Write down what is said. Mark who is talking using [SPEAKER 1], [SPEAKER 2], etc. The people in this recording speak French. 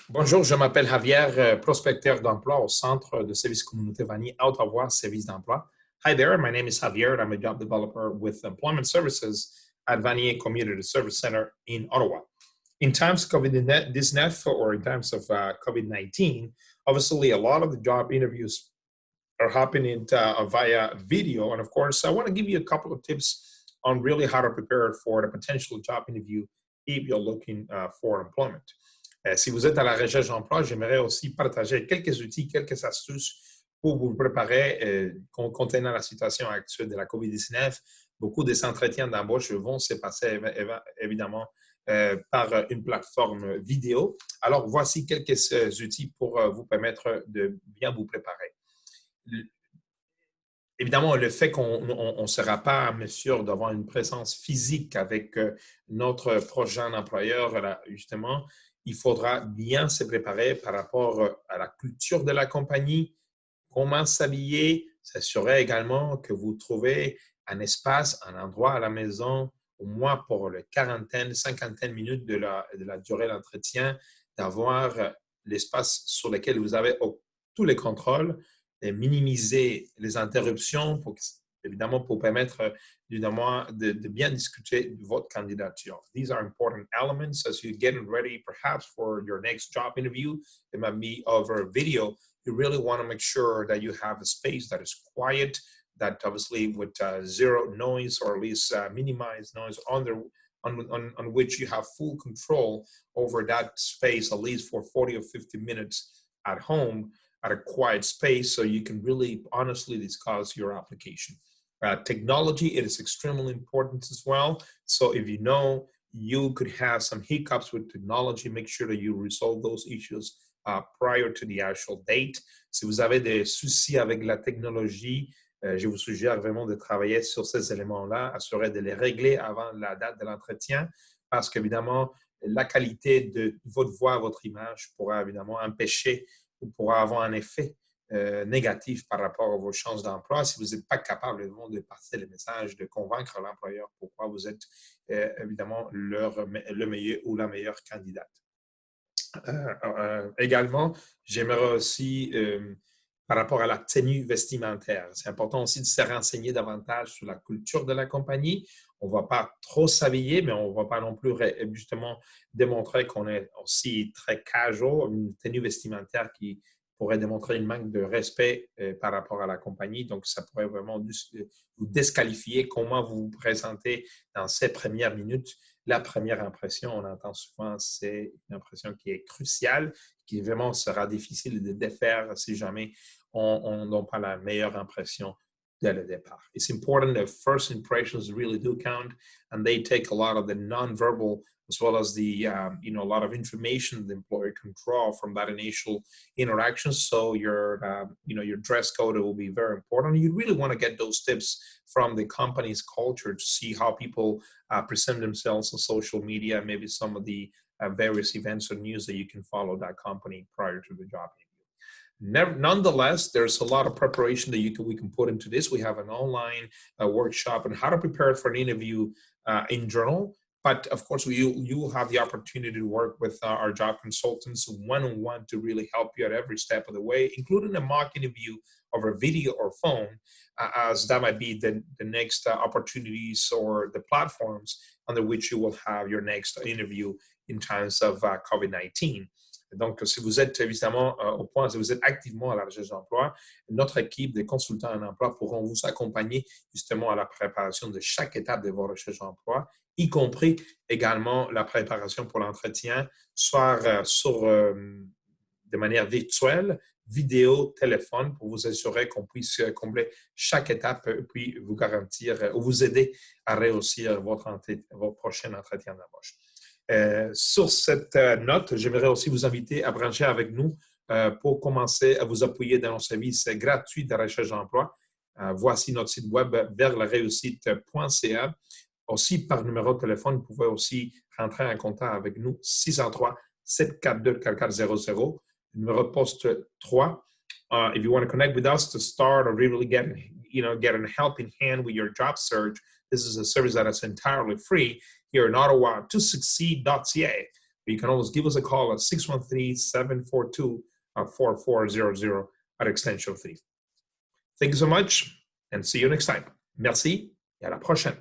[SPEAKER 1] Bonjour, je m'appelle Javier, prospecteur d'emploi au Centre de services communauté Vanier, Ottawa, service d'emploi. Hi there, my name is Javier and I'm a job developer with Employment Services at Vanier Community Service Center in Ottawa. In times of COVID-19 or in times of COVID-19, obviously a lot of the job interviews are happening via video. And of course, I want to give you a couple of tips on really how to prepare for the potential job interview if you're looking for employment. Si vous êtes à la recherche d'emploi, j'aimerais aussi partager quelques outils, quelques astuces pour vous préparer contenant la situation actuelle de la COVID-19. Beaucoup des entretiens d'embauche vont se passer évidemment par une plateforme vidéo. Alors, voici quelques outils pour vous permettre de bien vous préparer. Évidemment, le fait qu'on ne sera pas en mesure d'avoir une présence physique avec notre prochain employeur, là, justement, il faudra bien se préparer par rapport à la culture de la compagnie, comment s'habiller, s'assurer également que vous trouvez un espace, un endroit à la maison, au moins pour les quarantaine, cinquantaine minutes de la durée de l'entretien, d'avoir l'espace sur lequel vous avez tous les contrôles, et minimiser les interruptions, évidemment pour permettre de bien discuter de votre candidature. These are important elements as you're getting ready perhaps for your next job interview. It might be over video. You really want to make sure that you have a space that is quiet, that obviously with zero noise or at least minimized noise on which you have full control over that space, at least for 40 or 50 minutes at home, at a quiet space, so you can really honestly discuss your application. Technology, it is extremely important as well. So if you know you could have some hiccups with technology, make sure that you resolve those issues prior to the actual date. Si vous avez des soucis avec la technologie, je vous suggère vraiment de travailler sur ces éléments-là, assurer de les régler avant la date de l'entretien, parce qu'évidemment, la qualité de votre voix, votre image pourra évidemment empêcher ou pourra avoir un effet négatif par rapport à vos chances d'emploi si vous n'êtes pas capable évidemment de passer le message, de convaincre l'employeur pourquoi vous êtes évidemment le meilleur ou la meilleure candidate. Également, j'aimerais aussi, par rapport à la tenue vestimentaire, c'est important aussi de se renseigner davantage sur la culture de la compagnie. On ne va pas trop s'habiller, mais on ne va pas non plus justement démontrer qu'on est aussi très casual, une tenue vestimentaire qui pourrait démontrer une manque de respect par rapport à la compagnie. Donc, ça pourrait vraiment vous disqualifier comment vous vous présentez dans ces premières minutes. La première impression, on entend souvent, c'est une impression qui est cruciale, qui vraiment sera difficile de défaire si jamais on n'a pas la meilleure impression dès le départ. It's important that first impressions really do count, and they take a lot of the nonverbal as well as the a lot of information the employer can draw from that initial interaction. So your dress code will be very important. You really want to get those tips from the company's culture to see how people present themselves on social media, maybe some of the various events or news that you can follow that company prior to the job interview. Nonetheless, there's a lot of preparation that we can put into this. We have an online workshop on how to prepare for an interview in general. But of course, you will have the opportunity to work with our job consultants one-on-one to really help you at every step of the way, including a mock interview over video or phone, as that might be the next opportunities or the platforms under which you will have your next interview in times of COVID-19. Donc, si vous êtes évidemment au point, si vous êtes activement à la recherche d'emploi, notre équipe de consultants en emploi pourront vous accompagner justement à la préparation de chaque étape de vos recherches d'emploi, y compris également la préparation pour l'entretien, soit de manière virtuelle, vidéo, téléphone, pour vous assurer qu'on puisse combler chaque étape et puis vous garantir ou vous aider à réussir votre prochain entretien d'embauche. Sur cette note, j'aimerais aussi vous inviter à brancher avec nous pour commencer à vous appuyer dans nos services gratuits de recherche d'emploi. Voici notre site web verslareussite.ca. Aussi, par numéro de téléphone, vous pouvez aussi rentrer en contact avec nous 603-742-4400, numéro de poste 3. If you want to connect with us to start or really get a helping hand with your job search, this is a service that is entirely free here in Ottawa, tosucceed.ca. You can always give us a call at 613-742-4400 at extension 3. Thank you so much and see you next time. Merci et à la prochaine.